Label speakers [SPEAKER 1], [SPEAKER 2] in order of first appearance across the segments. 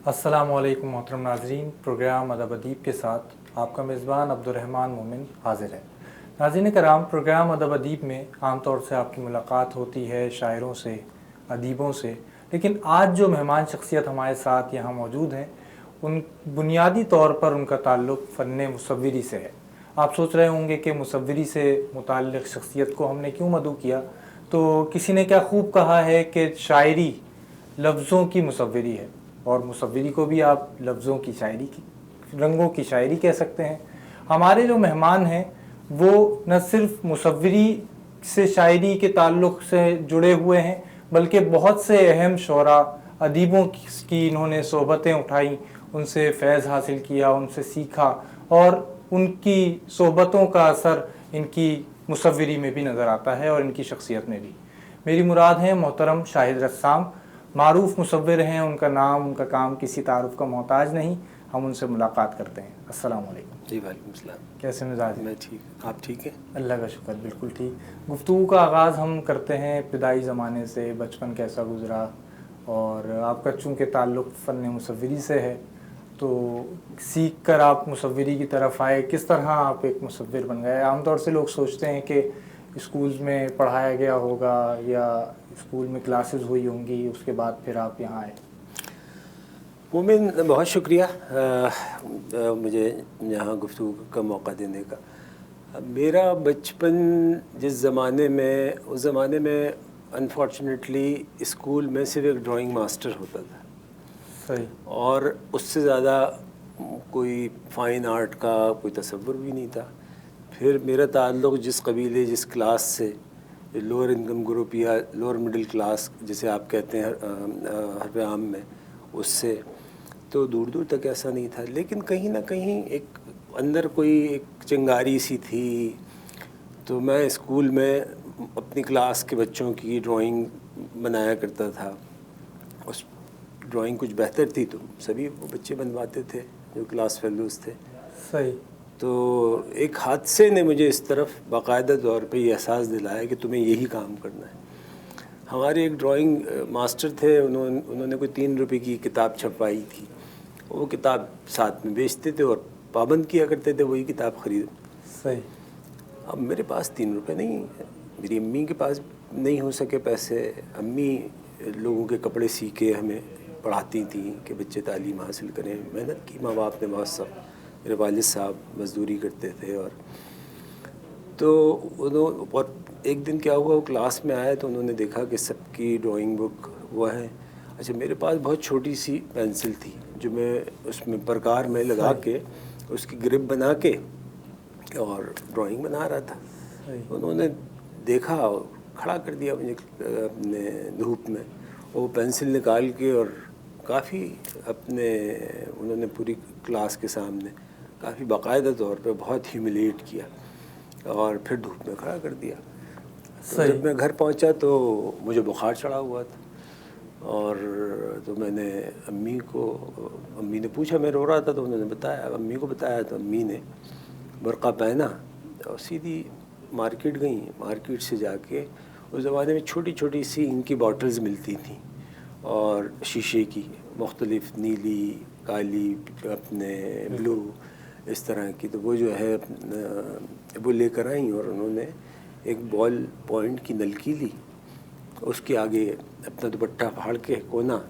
[SPEAKER 1] अस्सलाम वालेकुम मोहतरम नाज़रीन, प्रोग्राम अदब अदीब के साथ आपका मेज़बान अब्दुर्रहमान मोमिन हाज़िर है। नाज़रीन कराम, प्रोग्राम अदब अदीब में आम तौर से आपकी मुलाकात होती है शायरों से, अदीबों से, लेकिन आज जो मेहमान शख्सियत हमारे साथ यहाँ मौजूद हैं उन बुनियादी तौर पर उनका ताल्लुक़ फ़न मुसव्विरी से है। आप सोच रहे होंगे कि मुसव्विरी से मुताल्लिक़ शख्सियत को हमने क्यों मदऊ किया, तो किसी ने क्या खूब कहा है कि शायरी लफ्ज़ों की मुसव्विरी है, और मुसव्विरी को भी आप लफ्ज़ों की शायरी की, रंगों की शायरी कह सकते हैं। हमारे जो मेहमान हैं वो न सिर्फ मुसव्विरी से शायरी के ताल्लुक़ से जुड़े हुए हैं, बल्कि बहुत से अहम शोरा अदीबों की इन्होंने सोहबतें उठाई, उनसे फैज़ हासिल किया, उनसे सीखा, और उनकी सोहबतों का असर इनकी मुसव्विरी में भी नज़र आता है और इनकी शख्सियत में भी। मेरी मुराद है मोहतरम शाहिद रस्साम, मारूफ़ मुसव्विर हैं। उनका नाम, उनका काम किसी तारुफ़ का मोहताज नहीं। हम उनसे मुलाकात करते हैं। अस्सलाम वालेकुम।
[SPEAKER 2] जी वालेकुम सलाम।
[SPEAKER 1] कैसे मिजाज हैं?
[SPEAKER 2] मैं ठीक, आप ठीक हैं?
[SPEAKER 1] अल्लाह का शुक्र, बिल्कुल ठीक। गुफ्तगू का आगाज़ हम करते हैं इब्तिदाई ज़माने से, बचपन कैसा गुज़रा, और आपका चूँकि ताल्लुक़ फ़न मुसव्विरी से है तो सीख कर आप मुसव्विरी की तरफ आए, किस तरह आप एक मुसव्विर बन गए? आमतौर से लोग सोचते हैं कि स्कूल्स में पढ़ाया गया होगा या स्कूल में क्लासेस हुई होंगी, उसके बाद फिर आप यहाँ आए।
[SPEAKER 2] मोमिन, बहुत शुक्रिया मुझे यहाँ गुफ्तगू का मौका देने का। मेरा बचपन जिस ज़माने में, उस ज़माने में अनफॉर्चुनेटली स्कूल में सिर्फ एक ड्राइंग मास्टर होता था।
[SPEAKER 1] सही।
[SPEAKER 2] और उससे ज़्यादा कोई फ़ाइन आर्ट का कोई तसव्वुर भी नहीं था। फिर मेरा ताल्लुक़ जिस कबीले, जिस क्लास से, लोअर इनकम ग्रुप या लोअर मिडिल क्लास जिसे आप कहते हैं हरफ आम में, उससे तो दूर दूर तक ऐसा नहीं था। लेकिन कहीं ना कहीं एक अंदर कोई एक चिंगारी सी थी। तो मैं स्कूल में अपनी क्लास के बच्चों की ड्राइंग बनाया करता था। उस ड्राइंग कुछ बेहतर थी तो सभी वो बच्चे बनवाते थे जो क्लास फेलोज़ थे।
[SPEAKER 1] सही।
[SPEAKER 2] तो एक हादसे ने मुझे इस तरफ बाकायदा तौर पे ये एहसास दिलाया कि तुम्हें यही काम करना है। हमारे एक ड्राइंग मास्टर थे, उन्होंने कोई 3 रुपए की किताब छपवाई थी। वो किताब साथ में बेचते थे और पाबंद किया करते थे वही किताब ख़रीदो।
[SPEAKER 1] सही।
[SPEAKER 2] अब मेरे पास 3 रुपए नहीं है, मेरी अम्मी के पास नहीं हो सके पैसे। अम्मी लोगों के कपड़े सी के हमें पढ़ाती थी कि बच्चे तालीम हासिल करें। मेहनत की माँ बाप ने बहुत सब। मेरे वालिद साहब मज़दूरी करते थे। और एक दिन क्या हुआ, वो क्लास में आए तो उन्होंने देखा कि सबकी ड्राइंग बुक वो है। अच्छा, मेरे पास बहुत छोटी सी पेंसिल थी जो मैं उसमें प्रकार में लगा के उसकी ग्रिप बना के और ड्राइंग बना रहा था। उन्होंने देखा और खड़ा कर दिया मुझे अपने धूप में। वो पेंसिल निकाल के और काफ़ी उन्होंने पूरी क्लास के सामने काफ़ी बाकायदा तौर पे बहुत ह्यूमिलेट किया और फिर धूप में खड़ा कर दिया। तो जब मैं घर पहुंचा तो मुझे बुखार चढ़ा हुआ था। और तो मैंने अम्मी ने पूछा, मैं रो रहा था तो उन्होंने बताया, अम्मी को बताया तो अम्मी ने बुर्का पहना और सीधी मार्केट गई। मार्केट से जाके, उस ज़माने में छोटी छोटी सी इनकी बॉटल्स मिलती थी और शीशे की, मुख्तलिफ नीली, काली, ब्लू, इस तरह की। तो वो जो है वो लेकर आई और उन्होंने एक बॉल पॉइंट की नलकी ली, उसके आगे अपना दुपट्टा फाड़ के कोना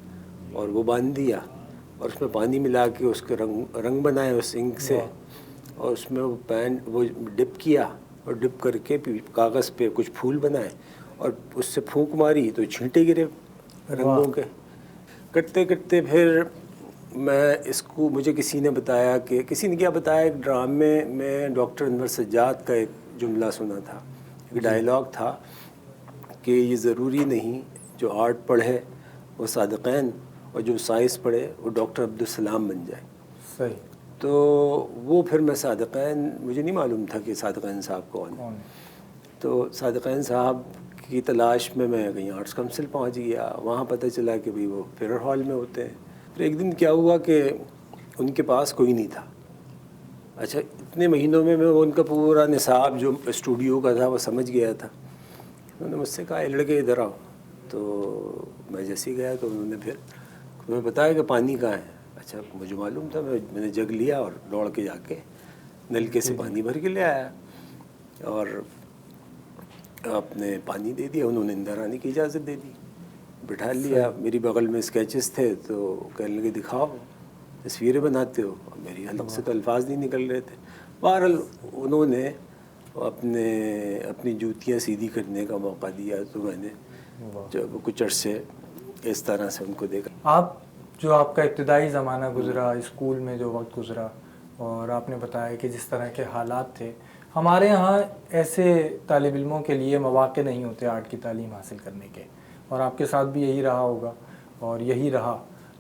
[SPEAKER 2] और वो बांध दिया और उसमें पानी मिला के उसके रंग बनाए उस इंक से। और उसमें वो डिप किया और डिप करके कागज़ पे कुछ फूल बनाए और उससे फूंक मारी तो छींटे गिरे रंगों के। करते करते फिर मुझे किसी ने क्या बताया, एक ड्रामे में डॉक्टर अनवर सज्जाद का एक जुमला सुना था, एक डायलॉग था कि ये ज़रूरी नहीं जो आर्ट पढ़े वो सादिक़ैन और जो साइंस पढ़े वो डॉक्टर अब्दुल सलाम बन जाए।
[SPEAKER 1] सही।
[SPEAKER 2] तो वो फिर मैं सादिक़ैन, मुझे नहीं मालूम था कि सादिक़ैन साहब कौन है। तो सादिक़ैन साहब की तलाश में मैं कहीं आर्ट्स काउंसिल पहुंच गया। वहाँ पता चला कि भाई वो फेरर हॉल में होते हैं। फिर एक दिन क्या हुआ कि उनके पास कोई नहीं था। अच्छा, इतने महीनों में मैं उनका पूरा निसाब जो स्टूडियो का था वो समझ गया था। उन्होंने मुझसे कहा, लड़के इधर आओ। तो मैं जैसे ही गया तो उन्होंने फिर तुम्हें बताया कि पानी कहाँ है। अच्छा मुझे मालूम था, मैंने जग लिया और दौड़ के जाके नलके से पानी भर के ले आया और आपने पानी दे दिया। उन्होंने अंदर आने की इजाज़त दे दी, बिठा लिया। मेरी बगल में स्केचेस थे तो कहने लगे दिखाओ तस्वीरें बनाते हो। मेरी हलक से तो अल्फाज नहीं निकल रहे थे। बहरहाल उन्होंने अपनी जूतियाँ सीधी करने का मौका दिया तो मैंने जब कुछ अरसे इस तरह से उनको देखा।
[SPEAKER 1] आप जो आपका इब्तदाई ज़माना गुज़रा, स्कूल में जो वक्त गुज़रा, और आपने बताया कि जिस तरह के हालात थे, हमारे यहाँ ऐसे तालिब इल्मों के लिए मौक़े नहीं होते आर्ट की तालीम हासिल करने के, और आपके साथ भी यही रहा होगा और यही रहा।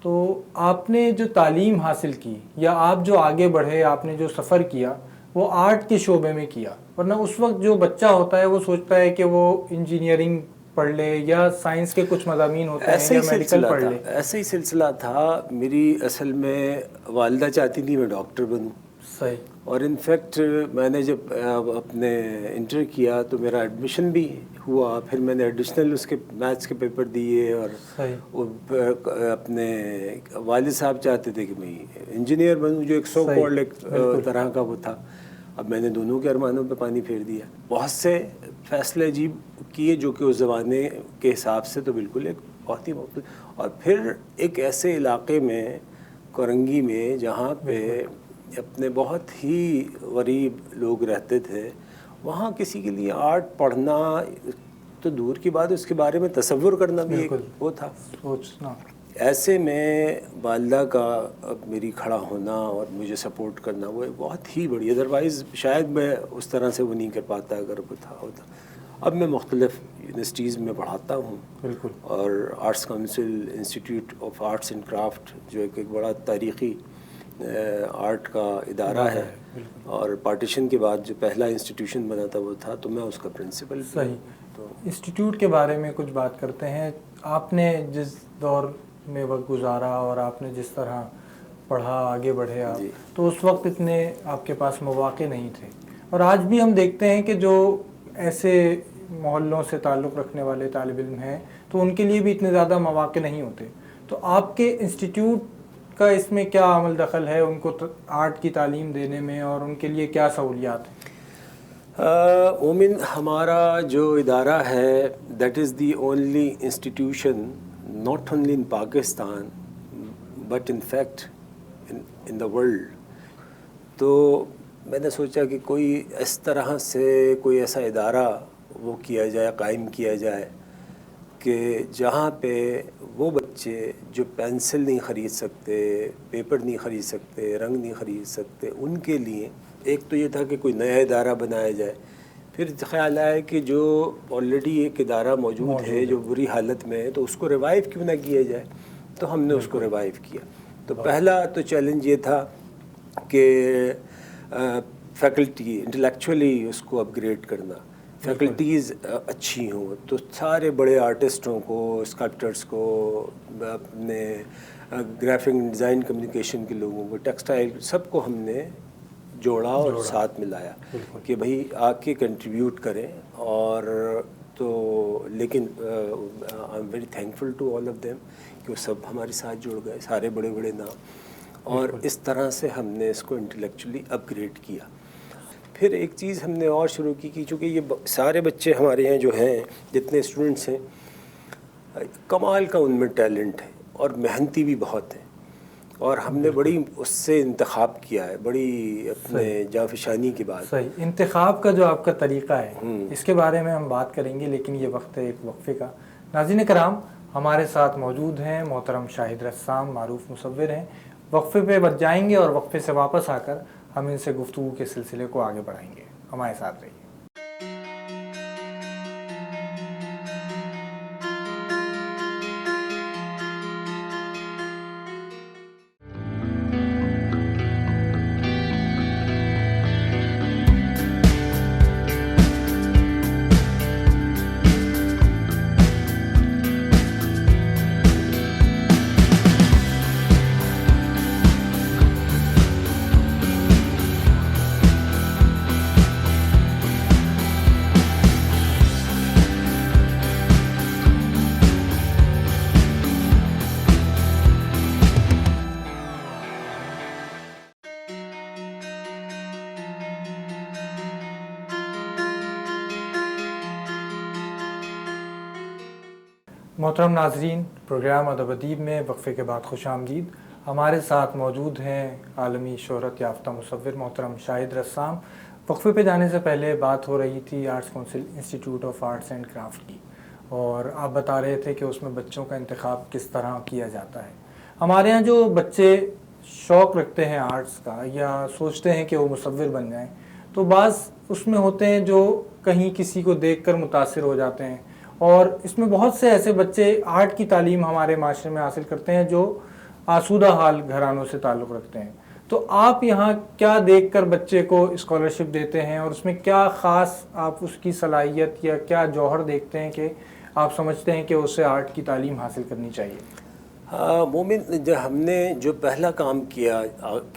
[SPEAKER 1] तो आपने जो तालीम हासिल की या आप जो आगे बढ़े, आपने जो सफ़र किया वो आर्ट के शोबे में किया, वरना उस वक्त जो बच्चा होता है वो सोचता है कि वो इंजीनियरिंग पढ़ ले या साइंस के कुछ मज़ामीन होते हैं या मेडिकल पढ़ ले।
[SPEAKER 2] ऐसा ही सिलसिला था। मेरी असल में वालिदा चाहती थी मैं डॉक्टर बनूं।
[SPEAKER 1] सही। और
[SPEAKER 2] इनफैक्ट मैंने जब अपने इंटर किया तो मेरा एडमिशन भी हुआ, फिर मैंने एडिशनल उसके मैथ्स के पेपर दिए और अपने वालिद साहब चाहते थे कि मैं इंजीनियर बनूं, जो एक सो कॉल्ड एक तरह का वो था। अब मैंने दोनों के अरमानों पे पानी फेर दिया। बहुत से फैसले अजीब किए जो कि उस ज़माने के हिसाब से तो बिल्कुल एक बहुत ही और फिर एक ऐसे इलाके में कोरंगी में जहाँ पे अपने बहुत ही गरीब लोग रहते थे, वहाँ किसी के लिए आर्ट पढ़ना तो दूर की बात, उसके बारे में तसव्वुर करना भी एक वो था, सोचना। ऐसे में वालिदा का मेरी खड़ा होना और मुझे सपोर्ट करना वो एक बहुत ही बड़ी, अदरवाइज़ शायद मैं उस तरह से वो नहीं कर पाता अगर वो था होता। अब मैं मुख्तलिफ़ यूनिवर्सिटीज़ में पढ़ाता हूँ
[SPEAKER 1] बिल्कुल,
[SPEAKER 2] और arts council institute of arts and craft जो एक बड़ा तारीख़ी आर्ट का इदारा है, और पार्टीशन के बाद जो पहला इंस्टीट्यूशन बना था वो था, तो मैं उसका प्रिंसिपल।
[SPEAKER 1] सही। तो इंस्टीट्यूट के बारे में कुछ बात करते हैं। आपने जिस दौर में वक्त गुजारा और आपने जिस तरह पढ़ा, आगे बढ़े आप, तो उस वक्त इतने आपके पास मौक़े नहीं थे, और आज भी हम देखते हैं कि जो ऐसे मोहल्लों से ताल्लुक़ रखने वाले तालिब इल्म हैं तो उनके लिए भी इतने ज़्यादा मौक़े नहीं होते। तो आपके इंस्टीट्यूट का इसमें क्या अमल दखल है उनको आर्ट की तालीम देने में, और उनके लिए क्या सहूलियात हैं?
[SPEAKER 2] मोमिन, हमारा जो इदारा है that is the only institution not only in Pakistan but in fact in the world। तो मैंने सोचा कि कोई इस तरह से कोई ऐसा इदारा वो किया जाए, कायम किया जाए कि जहाँ पे वो बच्चे जो पेंसिल नहीं ख़रीद सकते, पेपर नहीं ख़रीद सकते, रंग नहीं ख़रीद सकते, उनके लिए एक तो ये था कि कोई नया इदारा बनाया जाए। फिर ख्याल आया कि जो ऑलरेडी एक इदारा मौजूद है जो बुरी हालत में है, तो उसको रिवाइव क्यों ना किया जाए। तो हमने उसको रिवाइव किया। तो पहला तो चैलेंज ये था कि फैकल्टी इंटेलेक्चुअली उसको अपग्रेड करना, फैकल्टीज़ अच्छी हों। तो सारे बड़े आर्टिस्टों को, स्कल्प्टर्स को, अपने ग्राफिक डिज़ाइन कम्युनिकेशन के लोगों को, टेक्सटाइल, सबको हमने जोड़ा और साथ मिलाया कि भाई आके कंट्रीब्यूट करें। और तो लेकिन I am very thankful to all of them कि वो सब हमारे साथ जुड़ गए, सारे बड़े बड़े नाम, और इस तरह से हमने इसको इंटेलेक्चुअली अपग्रेड किया। फिर एक चीज़ हमने और शुरू की चूँकि ये सारे बच्चे हमारे यहाँ जो हैं, जितने स्टूडेंट्स हैं, कमाल का उनमें टैलेंट है और मेहनती भी बहुत हैं, और हमने बड़ी उससे इंतखाब किया है, बड़ी अपने जाफिशानी की बात।
[SPEAKER 1] सही। इंतखाब का जो आपका तरीक़ा है इसके बारे में हम बात करेंगे, लेकिन ये वक्त है एक वक्फ़े का। नाज़रीन कराम, हमारे साथ मौजूद हैं मोहतरम शाहिद रस्साम, मारूफ मुसव्विर हैं। वक्फ़े पे बच जाएंगे और वक्फ़े से वापस आकर हम इनसे गुफ्तगू के सिलसिले को आगे बढ़ाएंगे। हमारे साथ रहिए। मोहतरम नाजरीन, प्रोग्राम अदब अदीब में वक्फ़े के बाद खुश आमदीद। हमारे साथ मौजूद हैं आलमी शोहरत याफ्ता मुसव्विर मोहतरम शाहिद रस्साम। वक्फ़े पे जाने से पहले बात हो रही थी arts council institute of arts and craft की, और आप बता रहे थे कि उसमें बच्चों का इंतखाब किस तरह किया जाता है। हमारे यहाँ जो बच्चे शौक़ रखते हैं आर्ट्स का या सोचते हैं कि वो मुसव्विर बन जाएं, तो बाज़ उसमें होते हैं जो कहीं किसी को देखकर मुतासिर हो जाते हैं, और इसमें बहुत से ऐसे बच्चे आर्ट की तालीम हमारे माशरे में हासिल करते हैं जो आसूदा हाल घरानों से ताल्लुक़ रखते हैं। तो आप यहाँ क्या देखकर बच्चे को स्कॉलरशिप देते हैं, और उसमें क्या ख़ास आप उसकी सलाहियत या क्या जौहर देखते हैं कि आप समझते हैं कि उसे आर्ट की तालीम हासिल करनी चाहिए?
[SPEAKER 2] हाँ मोमिन, जब हमने जो पहला काम किया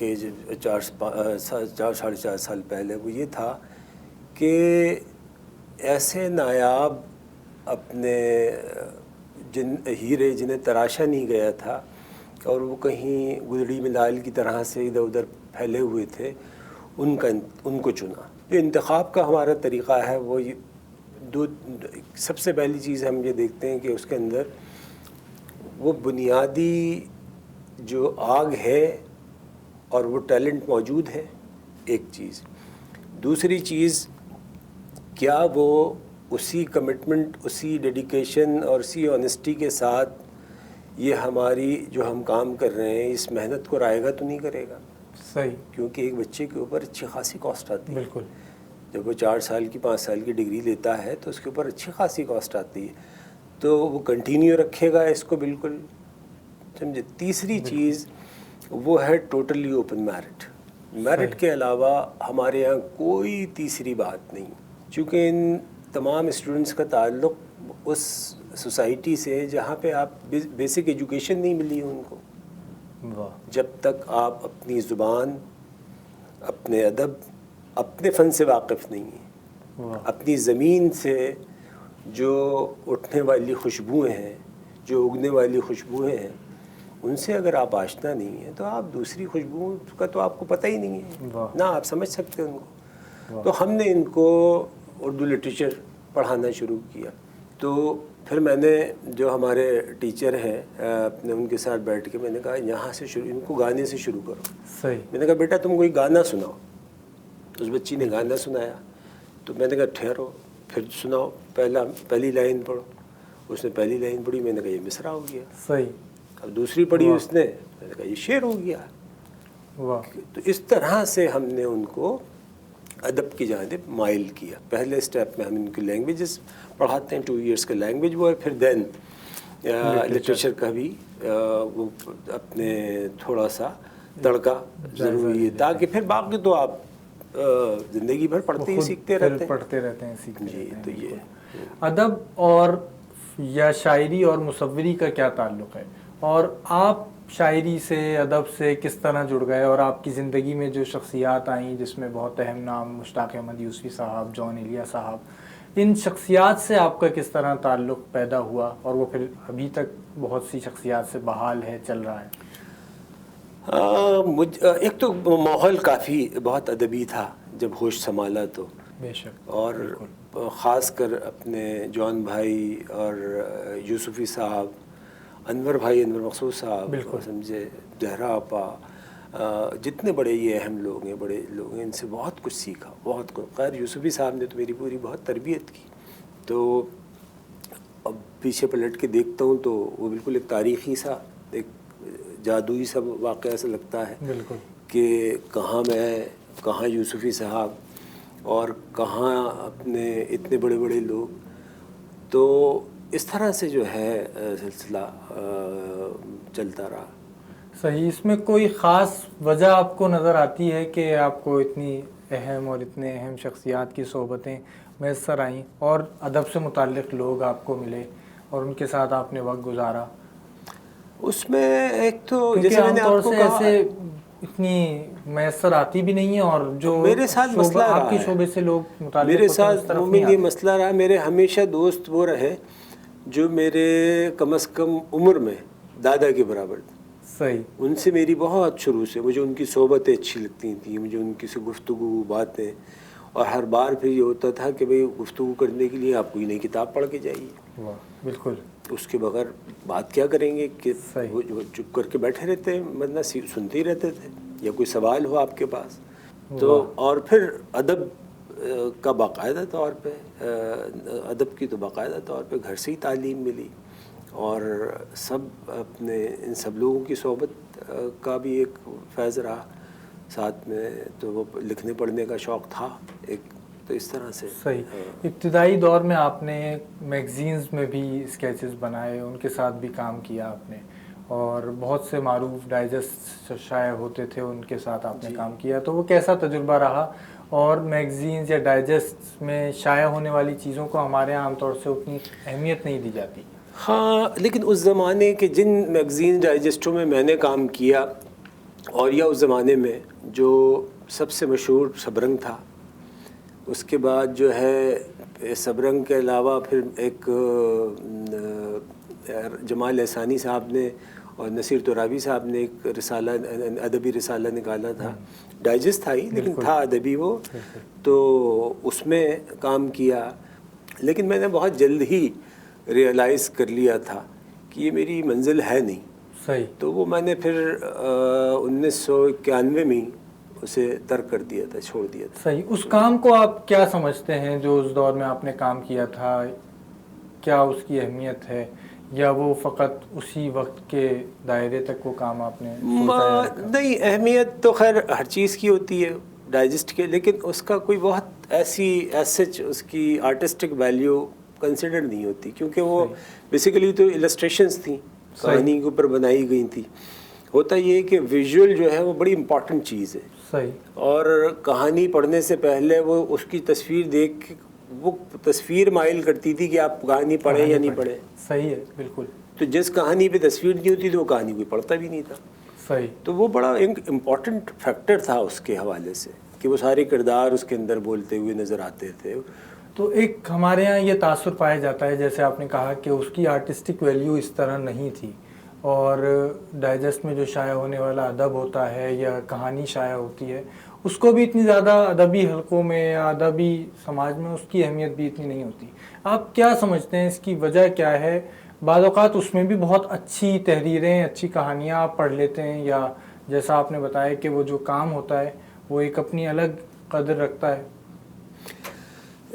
[SPEAKER 2] के 4 साढ़े 4 साल पहले, वो ये था कि ऐसे नायाब अपने हीरे जिन्हें तराशा नहीं गया था और वो कहीं गुदड़ी मिलाल की तरह से इधर उधर फैले हुए थे, उनको चुना। जो इंतखाब का हमारा तरीक़ा है वो सबसे पहली चीज़ हम ये देखते हैं कि उसके अंदर वो बुनियादी जो आग है और वो टैलेंट मौजूद है, एक चीज़। दूसरी चीज़, क्या वो उसी कमिटमेंट, उसी डेडिकेशन और उसी ऑनेस्टी के साथ ये हमारी जो हम काम कर रहे हैं इस मेहनत को रायगा तो नहीं करेगा।
[SPEAKER 1] सही।
[SPEAKER 2] क्योंकि एक बच्चे के ऊपर अच्छी खासी कॉस्ट आती है।
[SPEAKER 1] बिल्कुल।
[SPEAKER 2] जब वो 4 साल की 5 साल की डिग्री लेता है तो उसके ऊपर अच्छी खासी कॉस्ट आती है, तो वो कंटिन्यू रखेगा इसको, बिल्कुल, समझे। तीसरी चीज़ वो है टोटली ओपन मेरिट के अलावा हमारे यहाँ कोई तीसरी बात नहीं, चूँकि इन तमाम स्टूडेंट्स का ताल्लुक़ उस सोसाइटी से जहाँ पे आप बेसिक एजुकेशन नहीं मिली है उनको।
[SPEAKER 1] वाह।
[SPEAKER 2] जब तक आप अपनी ज़ुबान, अपने अदब, अपने फ़न से वाकिफ़ नहीं हैं, अपनी ज़मीन से जो उठने वाली खुशबुएँ हैं, जो उगने वाली खुशबुएँ हैं, उनसे अगर आप आशना नहीं हैं तो आप दूसरी खुशबुओं का तो आपको पता ही नहीं है ना, आप समझ सकते हैं उनको। तो हमने इनको उर्दू लिटरेचर पढ़ाना शुरू किया। तो फिर मैंने जो हमारे टीचर हैं अपने, उनके साथ बैठ के मैंने कहा यहाँ से शुरू, इनको गाने से शुरू करो।
[SPEAKER 1] सही।
[SPEAKER 2] मैंने कहा बेटा तुम कोई गाना सुनाओ। उस बच्ची ने गाना सुनाया, तो मैंने कहा ठहरो, फिर सुनाओ, पहली लाइन पढ़ो। उसने पहली लाइन पढ़ी, मैंने कहा ये मिसरा हो गया।
[SPEAKER 1] सही।
[SPEAKER 2] अब दूसरी पढ़ी उसने, मैंने कहा ये शेर हो गया।
[SPEAKER 1] वाह।
[SPEAKER 2] तो इस तरह से हमने उनको अदब की जानिब माइल किया। पहले स्टेप में हम इनकी लैंग्वेजेस पढ़ाते हैं, 2 इयर्स का लैंग्वेज वो है, फिर देन लिटरेचर का भी वो अपने थोड़ा सा तड़का ज़रूरी है, ताकि फिर बाकी तो आप ज़िंदगी भर पढ़ते ही सीखते रहते हैं,
[SPEAKER 1] पढ़ते रहते हैं, सीखते
[SPEAKER 2] जी।
[SPEAKER 1] रहते हैं।
[SPEAKER 2] तो ये
[SPEAKER 1] अदब और या शायरी और मुसव्वरी का क्या ताल्लुक़ है, और आप शायरी से, अदब से किस तरह जुड़ गए, और आपकी ज़िंदगी में जो शख्सियात आईं जिसमें बहुत अहम नाम मुश्ताक़ अहमद यूसुफ़ी साहब, जॉन एलिया साहब, इन शख्सियात से आपका किस तरह ताल्लुक़ पैदा हुआ, और वो फिर अभी तक बहुत सी शख्सियात से बहाल है, चल रहा है?
[SPEAKER 2] एक तो माहौल काफ़ी बहुत अदबी था जब होश संभाला, तो
[SPEAKER 1] बेशक,
[SPEAKER 2] और ख़ास कर अपने जॉन भाई और यूसुफ़ी साहब, अनवर भाई, अनवर मकसूद साहब, समझे, जहरा आपा, जितने बड़े ये अहम लोग हैं, बड़े लोग हैं, इनसे बहुत कुछ सीखा, बहुत कुछ। खैर यूसुफ़ी साहब ने तो मेरी पूरी बहुत तरबियत की। तो अब पीछे पलट के देखता हूँ तो वो बिल्कुल एक तारीख़ी सा, एक जादुई सा वाक़या ऐसा लगता है कि कहाँ मैं, कहाँ यूसुफ़ी साहब और कहाँ अपने इतने बड़े बड़े लोग। तो इस तरह से जो है सिलसिला चलता रहा।
[SPEAKER 1] सही। इसमें कोई ख़ास वजह आपको नज़र आती है कि आपको इतनी अहम और इतने अहम शख्सियात की सोहबतें मैसर आईं और अदब से मुताल्लिक़ लोग आपको मिले और उनके साथ आपने वक्त गुजारा?
[SPEAKER 2] उसमें एक तो जैसे मैंने आपको कहा,
[SPEAKER 1] ऐसे इतनी मैसर आती भी नहीं है, और जो
[SPEAKER 2] मेरे साथ मसला रहा
[SPEAKER 1] आपके शोबे से लोग मुताल्लिक़
[SPEAKER 2] मेरे साथ मोमिन ये मसला रहा। मेरे हमेशा दोस्त वो रहे जो मेरे कम से कम उम्र में दादा के बराबर थे।
[SPEAKER 1] सही।
[SPEAKER 2] उनसे मेरी बहुत शुरू से, मुझे उनकी सोहबतें अच्छी लगती थी, मुझे उनकी से गुफ्तगू, बातें, और हर बार फिर ये होता था कि भाई गुफ्तगू करने के लिए आप कोई नई किताब पढ़ के जाइए।
[SPEAKER 1] वाह, बिल्कुल
[SPEAKER 2] उसके बगैर बात क्या करेंगे कि
[SPEAKER 1] सही।
[SPEAKER 2] वो चुप करके बैठे रहते हैं, मतलब सुनते ही रहते थे, या कोई सवाल हो आपके पास तो। और फिर अदब का बाकायदा तौर पे अदब की तो बाकायदा तौर पे घर से ही तालीम मिली, और सब अपने इन सब लोगों की सोहबत का भी एक फैज़ रहा साथ में। तो वो लिखने पढ़ने का शौक़ था एक, तो इस तरह से।
[SPEAKER 1] सही। इब्तिदाई दौर में आपने मैगज़ीन्स में भी स्केचेस बनाए, उनके साथ भी काम किया आपने, और बहुत से मारूफ डाइजेस्ट शाये होते थे उनके साथ आपने काम किया, तो वो कैसा तजुर्बा रहा? और मैगज़ीन्स या डाइजेस्ट में शाया होने वाली चीज़ों को हमारे यहाँ आमतौर से उतनी अहमियत नहीं दी जाती।
[SPEAKER 2] हाँ, लेकिन उस ज़माने के जिन मैगज़ीन डाइजेस्टों में मैंने काम किया, और या उस ज़माने में जो सबसे मशहूर सबरंग था, उसके बाद जो है सबरंग के अलावा फिर एक जमाल एहसानी साहब ने और नसीर तुराबी साहब ने एक रिसाला, अदबी रिसाला निकाला था, डाइजेस्ट था ही लेकिन था अदबी वो, तो उसमें काम किया। लेकिन मैंने बहुत जल्द ही रियलाइज़ कर लिया था कि ये मेरी मंजिल है नहीं।
[SPEAKER 1] सही।
[SPEAKER 2] तो वो मैंने फिर 1991 में ही उसे तर्क कर दिया था, छोड़ दिया था।
[SPEAKER 1] सही। उस काम को आप क्या समझते हैं जो उस दौर में आपने काम किया था? क्या उसकी अहमियत है, या वो फ़कत उसी वक्त के दायरे तक वो काम आपने सोचा?
[SPEAKER 2] नहीं, अहमियत तो खैर हर चीज़ की होती है डाइजेस्ट के, लेकिन उसका कोई बहुत ऐसी सच उसकी आर्टिस्टिक वैल्यू कंसिडर नहीं होती, क्योंकि वो बेसिकली तो इलस्ट्रेशंस थी, कहानी के ऊपर बनाई गई थी। होता ये है कि विजुअल जो है वो बड़ी इम्पॉर्टेंट चीज़ है।
[SPEAKER 1] सही।
[SPEAKER 2] और कहानी पढ़ने से पहले वो उसकी तस्वीर देख के वो तस्वीर माइल करती थी कि आप कहानी पढ़ें या नहीं पढ़ें।
[SPEAKER 1] सही है, बिल्कुल।
[SPEAKER 2] तो जिस कहानी पे तस्वीर नहीं होती तो वो कहानी कोई पढ़ता भी नहीं था।
[SPEAKER 1] सही।
[SPEAKER 2] तो वो बड़ा एक इम्पॉर्टेंट फैक्टर था उसके हवाले से कि वो सारे किरदार उसके अंदर बोलते हुए नज़र आते थे।
[SPEAKER 1] तो एक हमारे यहाँ ये तासुर पाया जाता है, जैसे आपने कहा कि उसकी आर्टिस्टिक वैल्यू इस तरह नहीं थी, और डाइजेस्ट में जो शाया होने वाला अदब होता है या कहानी शाया होती है, उसको भी इतनी ज़्यादा अदबी हलकों में या अदबी समाज में उसकी अहमियत भी इतनी नहीं होती। आप क्या समझते हैं इसकी वजह क्या है? बाज़ औक़ात उसमें भी बहुत अच्छी तहरीरें, अच्छी कहानियाँ आप पढ़ लेते हैं, या जैसा आपने बताया कि वो जो काम होता है वो एक अपनी अलग कदर रखता है।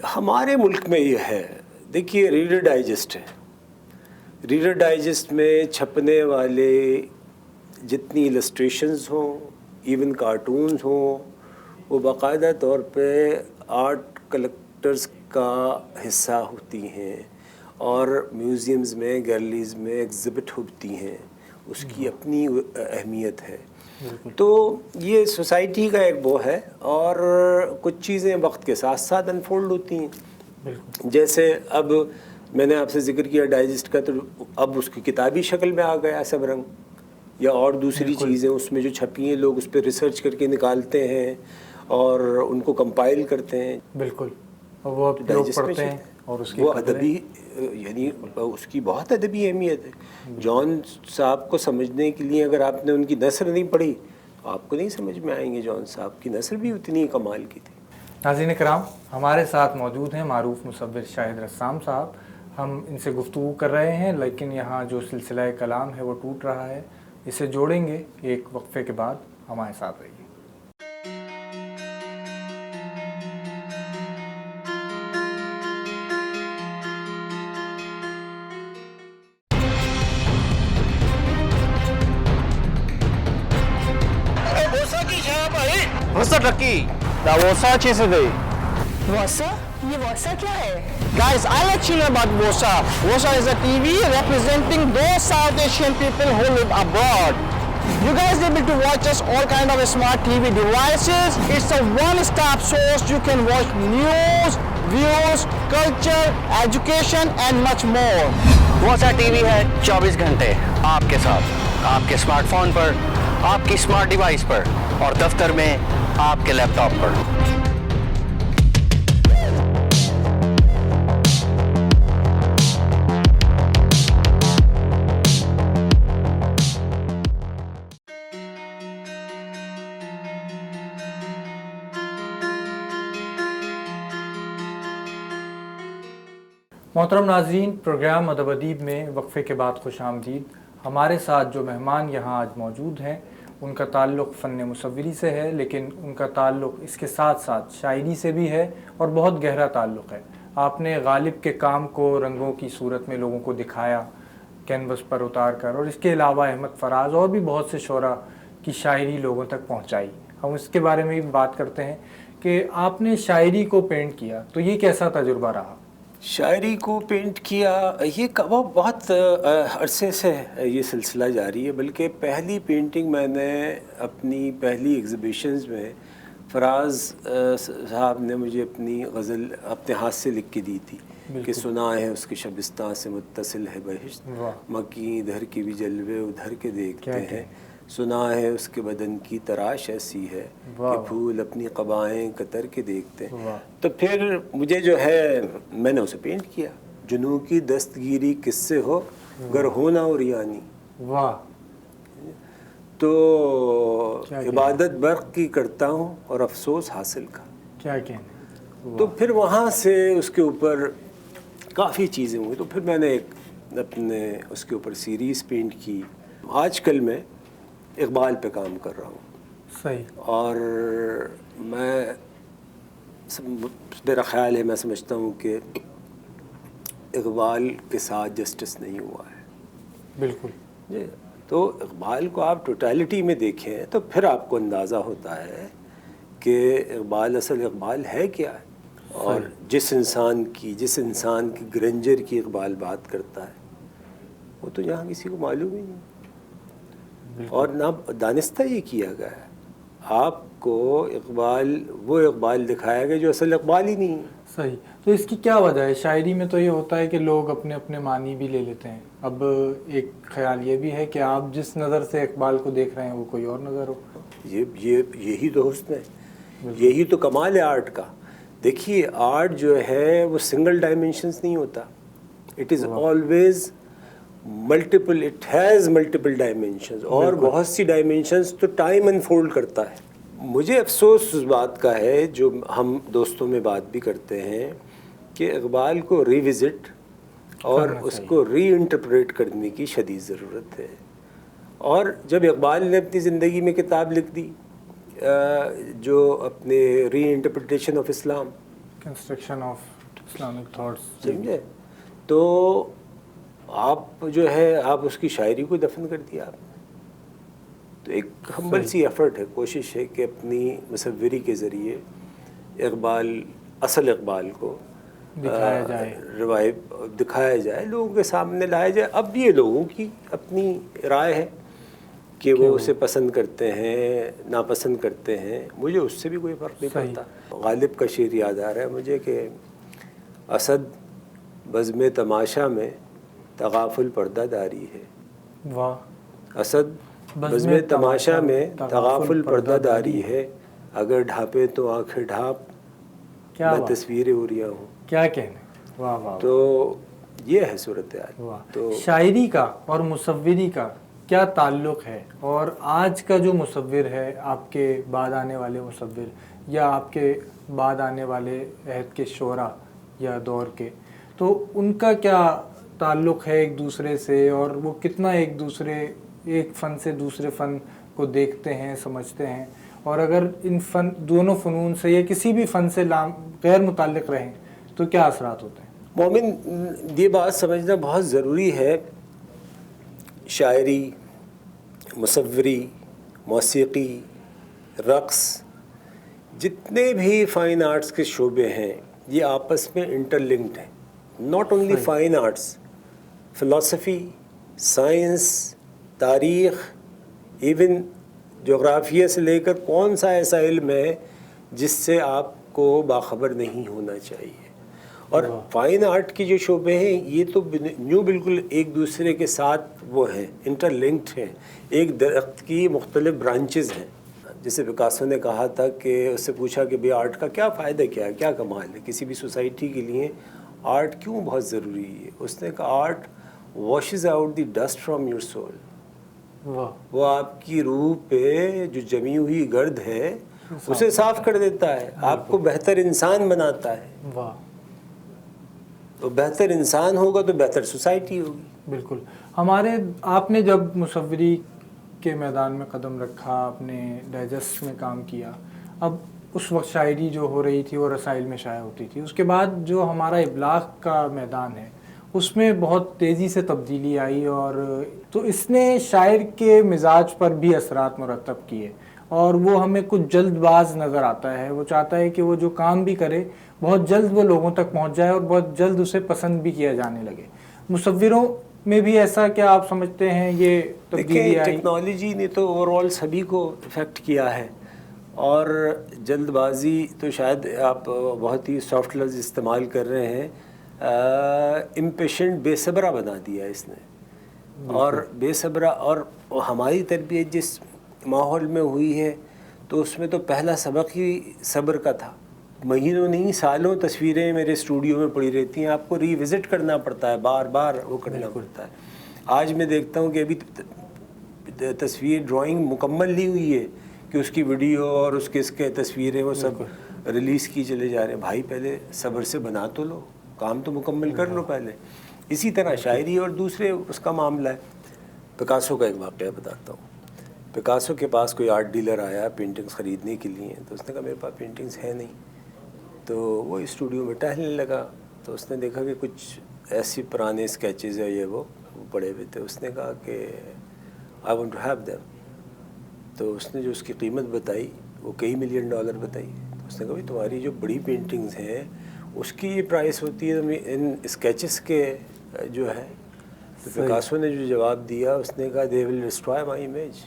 [SPEAKER 2] हमारे मुल्क में ये है, देखिए रीडर डाइजेस्ट है, रीडर डाइजेस्ट में छपने वाले जितनी इलस्ट्रेशंस हों, इवन कार्टून्स हों, वो बाकायदा तौर पे आर्ट कलेक्टर्स का हिस्सा होती हैं, और म्यूज़ियम्स में, गैलरीज़ में एग्ज़िबिट होती हैं, उसकी अपनी अहमियत है। तो ये सोसाइटी का एक वो है, और कुछ चीज़ें वक्त के साथ साथ अनफोल्ड होती हैं। जैसे अब मैंने आपसे जिक्र किया डाइजेस्ट का, तो अब उसकी किताबी शक्ल में आ गया सबरंग, या और दूसरी चीज़ें उसमें जो छपी हैं, लोग उस पर रिसर्च करके निकालते हैं और उनको कंपाइल करते हैं।
[SPEAKER 1] बिल्कुल। और वो अब लोग पढ़ते हैं, और उसकी
[SPEAKER 2] वो अदबी, यानी उसकी बहुत अदबी अहमियत है। जॉन साहब को समझने के लिए अगर आपने उनकी नस्र नहीं पढ़ी तो आपको नहीं समझ में आएंगे। जॉन साहब की नस्र भी उतनी कमाल की थी।
[SPEAKER 1] नाज़रीन किराम, हमारे साथ मौजूद हैं मारूफ मुसव्विर शाहिद रस्साम साहब। हम इनसे गुफ्तगू कर रहे हैं, लेकिन यहाँ जो सिलसिला कलाम है वो टूट रहा है। इसे जोड़ेंगे एक वक्फे के बाद। हमारे साथ रहिए।
[SPEAKER 3] Vosa? ये Vosa क्या है? Guys, I'll let you know about Vosa. Vosa is a TV representing those South Asian people who live abroad. You guys are able to watch us all kind of smart TV devices. It's a one-stop source. You can watch news, views, culture, education and much more.
[SPEAKER 4] Vosa TV है 24 घंटे आपके साथ, आपके smartphone पर, आपकी smart device पर, और दफ्तर में आपके लैपटॉप पर।
[SPEAKER 1] मोहतरम नाज़रीन, प्रोग्राम अदब अदीब में वक्फ़े के बाद खुश आमदीद। हमारे साथ जो मेहमान यहाँ आज मौजूद हैं उनका ताल्लुक़ फ़न मुसव्विरी से है, लेकिन उनका ताल्लुक़ इसके साथ साथ शायरी से भी है और बहुत गहरा ताल्लुक़ है। आपने गालिब के काम को रंगों की सूरत में लोगों को दिखाया कैनवस पर उतार कर, और इसके अलावा अहमद फराज और भी बहुत से शोरा की शायरी लोगों तक पहुँचाई। हम इसके बारे में भी बात करते हैं कि आपने शायरी को पेंट किया, तो ये कैसा तजुर्बा रहा?
[SPEAKER 2] शायरी को पेंट किया, ये वो बहुत अरसे से ये सिलसिला जारी है। बल्कि पहली पेंटिंग मैंने अपनी पहली एग्ज़िबिशंस में फराज साहब ने मुझे अपनी गज़ल अपने हाथ से लिख के दी थी कि सुना है उसके शबिस्तान से मुत्तसिल है बहिश्त, मकी इधर के भी जलवे उधर के देखते हैं, सुना है उसके बदन की तराश ऐसी है कि फूल अपनी क़बाएँ कतर के देखते हैं। तो फिर मुझे जो है मैंने उसे पेंट किया। जुनू की दस्तगीरी किससे हो गर होना और यानी,
[SPEAKER 1] वाह।
[SPEAKER 2] तो इबादत बर्क़ की करता हूँ और अफसोस हासिल का।
[SPEAKER 1] क्या कहने।
[SPEAKER 2] तो फिर वहाँ से उसके ऊपर काफ़ी चीज़ें हुई। तो फिर मैंने एक अपने उसके ऊपर सीरीज़ पेंट की। आजकल मैं इकबाल पे काम कर रहा हूँ।
[SPEAKER 1] सही।
[SPEAKER 2] और मेरा ख़्याल है, मैं समझता हूँ कि इकबाल के साथ जस्टिस नहीं हुआ है।
[SPEAKER 1] बिल्कुल
[SPEAKER 2] जी। तो इकबाल को आप टोटलिटी में देखें तो फिर आपको अंदाज़ा होता है कि इकबाल असल इकबाल है क्या है। और जिस इंसान की ग्रेंजर की इकबाल बात करता है वो तो यहाँ किसी को मालूम ही नहीं, और ना दानिस्ता ये किया गया है। आपको वो इकबाल दिखाया गया जो असल इकबाल ही नहीं है।
[SPEAKER 1] सही। तो इसकी क्या वजह है? शायरी में तो ये होता है कि लोग अपने अपने मानी भी ले लेते हैं। अब एक ख्याल ये भी है कि आप जिस नज़र से इकबाल को देख रहे हैं वो कोई और नज़र हो।
[SPEAKER 2] यही तो हुस्न है, यही तो कमाल है आर्ट का। देखिए, आर्ट जो है वो सिंगल डायमेंशंस नहीं होता, it is always multiple, it has multiple dimensions, और बहुत सी डायमेंशंस तो टाइम अनफोल्ड करता है। मुझे अफसोस उस बात का है, जो हम दोस्तों में बात भी करते हैं, कि इकबाल को रिविज़िट और उसको री इंटरप्रेट करने की शदीद ज़रूरत है। और जब इकबाल ने अपनी ज़िंदगी में किताब लिख दी जो अपने री interpretation of Islam,
[SPEAKER 1] construction of Islamic thoughts,
[SPEAKER 2] समझे, तो आप जो है आप उसकी शायरी को दफन कर दिया आपने। तो एक हम्बल सी एफ़र्ट है, कोशिश है कि अपनी मुसव्विरी के ज़रिए असल इकबाल को
[SPEAKER 1] दिखाया जाए,
[SPEAKER 2] दिखाया जाए, लोगों के सामने लाया जाए। अब ये लोगों की अपनी राय है कि वो उसे पसंद करते हैं नापसंद करते हैं, मुझे उससे भी कोई फ़र्क नहीं पड़ता। गालिब का शेर याद आ रहा है मुझे कि असद बज़्म तमाशा में तगाफुल पर्दादारी है।
[SPEAKER 1] वाह।
[SPEAKER 2] असद बज़्म तमाशा में तगाफुल पर्दादारी है, अगर ढापे तो आंखें ढाप, मैं तस्वीरें उड़िया हूँ।
[SPEAKER 1] क्या कहने। वाह वाह।
[SPEAKER 2] तो ये है सूरत हाल।
[SPEAKER 1] तो शायरी का और मुसव्विरी का क्या ताल्लुक़ है, और आज का जो मुसव्विर है, आपके बाद आने वाले मुसव्विर या आपके बाद आने वाले अहद के शोरा या दौर के, तो उनका क्या ताल्लुक़ है एक दूसरे से, और वो कितना एक फ़न से दूसरे फ़न को देखते हैं, समझते हैं, और अगर इन दोनों फ़नून से या किसी भी फ़न से गैर मुताल्लिक़ रहें तो क्या असरात होते हैं?
[SPEAKER 2] मोमिन, ये बात समझना बहुत ज़रूरी है। शायरी, मुसव्विरी, मौसीक़ी, रक़्स, जितने भी फ़ाइन आर्ट्स के शोबे हैं ये आपस में इंटरलिंक्ड हैं। Not only fine arts, philosophy, science, तारीख़, इवन जोग्राफिया से लेकर कौन सा ऐसा इल्म है जिससे आपको बाखबर नहीं होना चाहिए। और फ़ाइन आर्ट की जो शोबे हैं ये तो बिल्कुल एक दूसरे के साथ वो हैं, इंटरलिंक्ड हैं, एक दरख्त की मुख्तलिफ ब्रांचेज़ हैं। जैसे पिकासो ने कहा था कि उससे पूछा कि भाई आर्ट का क्या फ़ायदा, क्या कमाल है, किसी भी सोसाइटी के लिए आर्ट क्यों बहुत ज़रूरी है। उसने कहा art washes out the dust from your soul. वो आपकी रूह पे जो जमी हुई गर्द है उसे साफ़ कर देता है, आपको बेहतर इंसान बनाता है।
[SPEAKER 1] वाह।
[SPEAKER 2] تو بہتر انسان ہوگا تو بہتر سوسائٹی ہوگی.
[SPEAKER 1] بالکل. ہمارے آپ نے جب مصوری کے میدان میں قدم رکھا، آپ نے ڈائجسٹ میں کام کیا، اب اس وقت شاعری جو ہو رہی تھی وہ رسائل میں شائع ہوتی تھی، اس کے بعد جو ہمارا ابلاغ کا میدان ہے اس میں بہت تیزی سے تبدیلی آئی، اور تو اس نے شاعر کے مزاج پر بھی اثرات مرتب کیے، اور وہ ہمیں کچھ جلد باز نظر آتا ہے. وہ چاہتا ہے کہ وہ جو کام بھی کرے بہت جلد وہ لوگوں تک پہنچ جائے اور بہت جلد اسے پسند بھی کیا جانے لگے. مصوروں میں بھی ایسا کیا آپ سمجھتے ہیں یہ تبدیلی آئی؟
[SPEAKER 2] ٹیکنالوجی نے تو اوور آل سبھی کو افیکٹ کیا ہے، اور جلد بازی تو شاید آپ بہت ہی سافٹ لفظ استعمال کر رہے ہیں، امپیشنٹ بے صبرا بنا دیا اس نے. اور بے صبرا، اور ہماری تربیت جس ماحول میں ہوئی ہے تو اس میں تو پہلا سبق ہی صبر کا تھا. مہینوں نہیں سالوں تصویریں میرے اسٹوڈیو میں پڑی رہتی ہیں، آپ کو ری وزٹ کرنا پڑتا ہے، بار بار وہ کرنا پڑتا ہے. آج میں دیکھتا ہوں کہ ابھی تصویر ڈرائنگ مکمل نہیں ہوئی ہے کہ اس کی ویڈیو اور اس کے تصویریں وہ سب ریلیز کی چلے جا رہے ہیں. بھائی پہلے صبر سے بنا تو لو، کام تو مکمل کر لو پہلے. اسی طرح شاعری اور دوسرے اس کا معاملہ ہے. پکاسو کا ایک واقعہ بتاتا ہوں. پکاسو کے پاس کوئی آرٹ ڈیلر آیا پینٹنگز خریدنے کے لیے، تو اس نے کہا میرے پاس پینٹنگز ہے نہیں. تو وہ اسٹوڈیو میں ٹہلنے لگا، تو اس نے دیکھا کہ کچھ ایسی پرانے اسکیچز ہے یہ وہ پڑے ہوئے تھے. اس نے کہا کہ I want to have them. تو اس نے جو اس کی قیمت بتائی وہ کئی $1 ملین بتائی. تو اس نے کہا بھائی تمہاری جو بڑی پینٹنگز ہیں اس کی یہ پرائس ہوتی ہے ان اسکیچز کے جو ہے. تو پکاسو نے جو جواب دیا اس نے کہا دے ول ڈسٹرائے مائی امیج.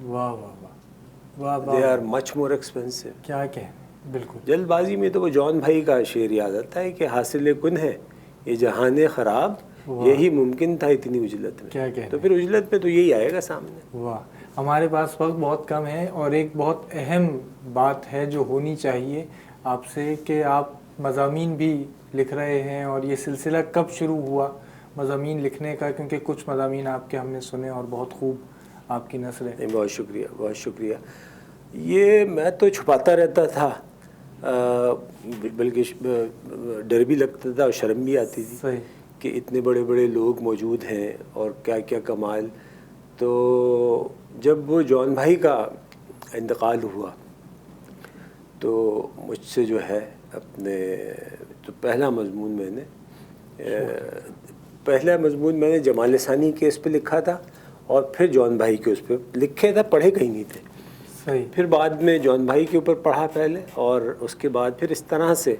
[SPEAKER 1] واہ واہ واہ واہ،
[SPEAKER 2] they are much more expensive.
[SPEAKER 1] کیا کہیں. بالکل.
[SPEAKER 2] جلد بازی میں تو وہ جان بھائی کا شعر یاد آتا ہے کہ حاصل کن ہے یہ جہان خراب، یہی ممکن تھا اتنی اجلت میں.
[SPEAKER 1] کیا کہیں.
[SPEAKER 2] تو پھر اجلت میں تو یہی آئے گا سامنے.
[SPEAKER 1] واہ. ہمارے پاس وقت بہت کم ہے، اور ایک بہت اہم بات ہے جو ہونی چاہیے آپ سے کہ آپ مضامین بھی لکھ رہے ہیں، اور یہ سلسلہ کب شروع ہوا مضامین لکھنے کا؟ کیونکہ کچھ مضامین آپ کے ہم نے سنے اور بہت خوب آپ کی نثر ہے.
[SPEAKER 2] بہت شکریہ، بہت شکریہ. یہ میں تو چھپاتا رہتا تھا، بلکہ ڈر بھی لگتا تھا اور شرم بھی آتی تھی.
[SPEAKER 1] صحیح.
[SPEAKER 2] کہ اتنے بڑے بڑے لوگ موجود ہیں اور کیا کیا کمال. تو جب وہ جان بھائی کا انتقال ہوا تو مجھ سے جو ہے اپنے تو پہلا مضمون میں نے جمال ثانی کے اس پہ لکھا تھا، اور پھر جان بھائی کے اس پہ لکھے تھا، پڑھے کہیں نہیں تھے.
[SPEAKER 1] صحیح.
[SPEAKER 2] پھر بعد میں جان بھائی کے اوپر پڑھا پہلے، اور اس کے بعد پھر اس طرح سے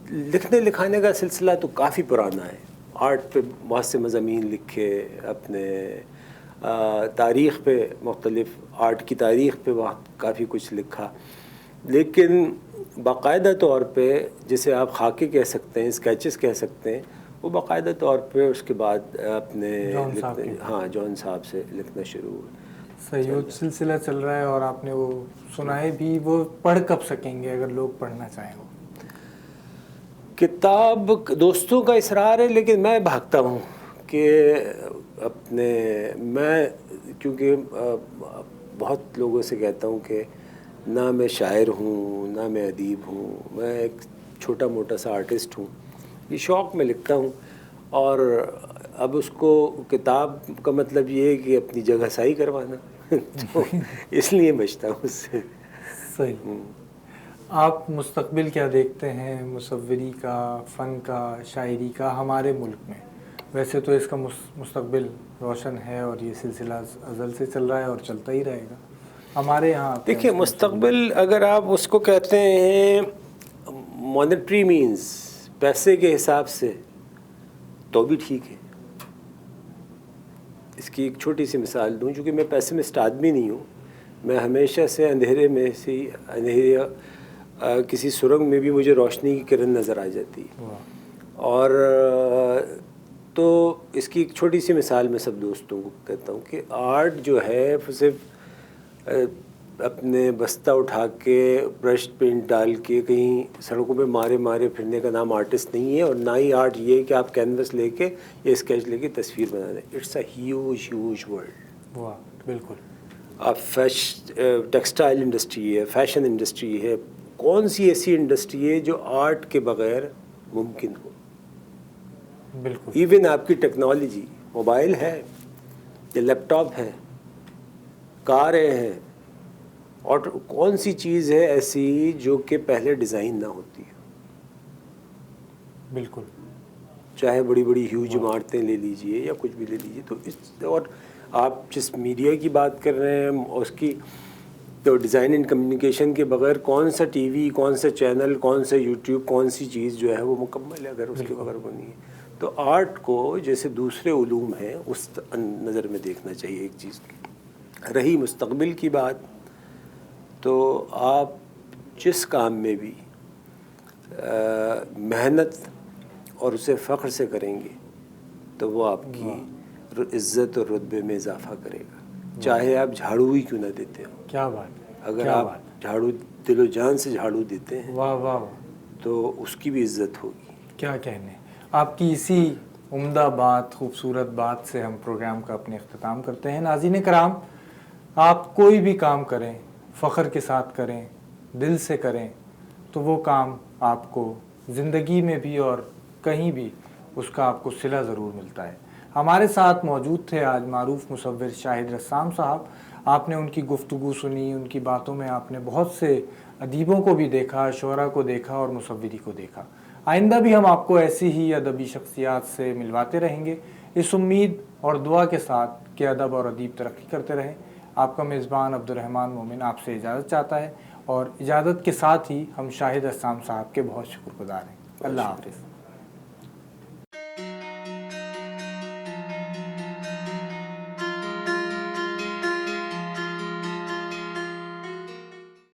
[SPEAKER 2] لکھنے لکھانے کا سلسلہ تو کافی پرانا ہے. آرٹ پہ بہت سے مضامین لکھے، اپنے تاریخ پہ، مختلف آرٹ کی تاریخ پہ کافی کچھ لکھا. لیکن باقاعدہ طور پہ جسے آپ خاکے کہہ سکتے ہیں، اسکیچز کہہ سکتے ہیں، وہ باقاعدہ طور پہ اس کے بعد اپنے جان صاحب سے لکھنا شروع ہوا.
[SPEAKER 1] صحیح. وہ سلسلہ چل رہا ہے اور آپ نے وہ سنائے بھی. وہ پڑھ کب سکیں گے اگر لوگ پڑھنا چاہیں؟ وہ
[SPEAKER 2] کتاب دوستوں کا اصرار ہے، لیکن میں بھاگتا ہوں کہ میں کیونکہ بہت لوگوں سے کہتا ہوں کہ نہ میں شاعر ہوں نہ میں ادیب ہوں، میں ایک چھوٹا موٹا سا آرٹسٹ ہوں. یہ شوق میں لکھتا ہوں، اور اب اس کو کتاب کا مطلب یہ ہے کہ اپنی جگہ سائی کروانا تو اس لیے بچتا ہوں اس سے.
[SPEAKER 1] صحیح. آپ مستقبل کیا دیکھتے ہیں مصوری کا، فن کا، شاعری کا ہمارے ملک میں؟ ویسے تو اس کا مستقبل روشن ہے، اور یہ سلسلہ ازل سے چل رہا ہے اور چلتا ہی رہے گا. ہمارے یہاں
[SPEAKER 2] دیکھیں، مستقبل اگر آپ اس کو کہتے ہیں مانیٹری مینز، پیسے کے حساب سے، تو بھی ٹھیک ہے. اس کی ایک چھوٹی سی مثال دوں، چونکہ میں پیسمسٹ آدمی نہیں ہوں. میں ہمیشہ سے اندھیرے میں سے کسی سرنگ میں بھی مجھے روشنی کی کرن نظر آ جاتی ہے. اور تو اس کی ایک چھوٹی سی مثال میں سب دوستوں کو کہتا ہوں کہ آرٹ جو ہے صرف اپنے بستہ اٹھا کے برش پینٹ ڈال کے کہیں سڑکوں پہ مارے پھرنے کا نام آرٹسٹ نہیں ہے، اور نہ ہی آرٹ یہ ہے کہ آپ کینوس لے کے یا اسکیچ لے کے تصویر بنا دیں. It's a huge world.
[SPEAKER 1] واہ. بالکل.
[SPEAKER 2] آپ ٹیکسٹائل انڈسٹری ہے، فیشن انڈسٹری ہے. کون سی ایسی انڈسٹری ہے جو آرٹ کے بغیر ممکن ہو؟
[SPEAKER 1] بالکل.
[SPEAKER 2] ایون آپ کی ٹیکنالوجی موبائل ہے یا لیپ ٹاپ ہے, کاریں ہیں, اور کون سی چیز ہے ایسی جو کہ پہلے ڈیزائن نہ ہوتی ہے.
[SPEAKER 1] بالکل.
[SPEAKER 2] چاہے بڑی بڑی ہیوج عمارتیں لے لیجئے یا کچھ بھی لے لیجئے. تو اس اور آپ جس میڈیا کی بات کر رہے ہیں اس کی تو ڈیزائن اینڈ کمیونیکیشن کے بغیر کون سا ٹی وی, کون سا چینل, کون سا یوٹیوب, کون سی چیز جو ہے وہ مکمل ہے اگر اس کے بغیر وہ نہیں ہے. تو آرٹ کو جیسے دوسرے علوم ہیں اس نظر میں دیکھنا چاہیے ایک چیز. رہی مستقبل کی بات, تو آپ جس کام میں بھی محنت اور اسے فخر سے کریں گے تو وہ آپ کی عزت اور رتبے میں اضافہ کرے گا, چاہے آپ جھاڑو ہی کیوں نہ دیتے ہو.
[SPEAKER 1] کیا بات ہے.
[SPEAKER 2] اگر آپ جھاڑو دل و جان سے جھاڑو دیتے ہیں
[SPEAKER 1] واہ واہ واہ,
[SPEAKER 2] تو اس کی بھی عزت ہوگی.
[SPEAKER 1] کیا کہنے. آپ کی اسی عمدہ بات, خوبصورت بات سے ہم پروگرام کا اپنے اختتام کرتے ہیں. ناظرین کرام, آپ کوئی بھی کام کریں فخر کے ساتھ کریں, دل سے کریں, تو وہ کام آپ کو زندگی میں بھی اور کہیں بھی اس کا آپ کو صلہ ضرور ملتا ہے. ہمارے ساتھ موجود تھے آج معروف مصور شاہد رسام صاحب. آپ نے ان کی گفتگو سنی, ان کی باتوں میں آپ نے بہت سے ادیبوں کو بھی دیکھا, شعراء کو دیکھا اور مصوری کو دیکھا. آئندہ بھی ہم آپ کو ایسی ہی ادبی شخصیات سے ملواتے رہیں گے, اس امید اور دعا کے ساتھ کہ ادب اور ادیب ترقی کرتے رہیں. آپ کا میزبان عبد الرحمن مومن آپ سے اجازت چاہتا ہے, اور اجازت کے ساتھ ہی ہم شاہد رسام صاحب کے بہت شکر گزار ہیں. اللہ حافظ.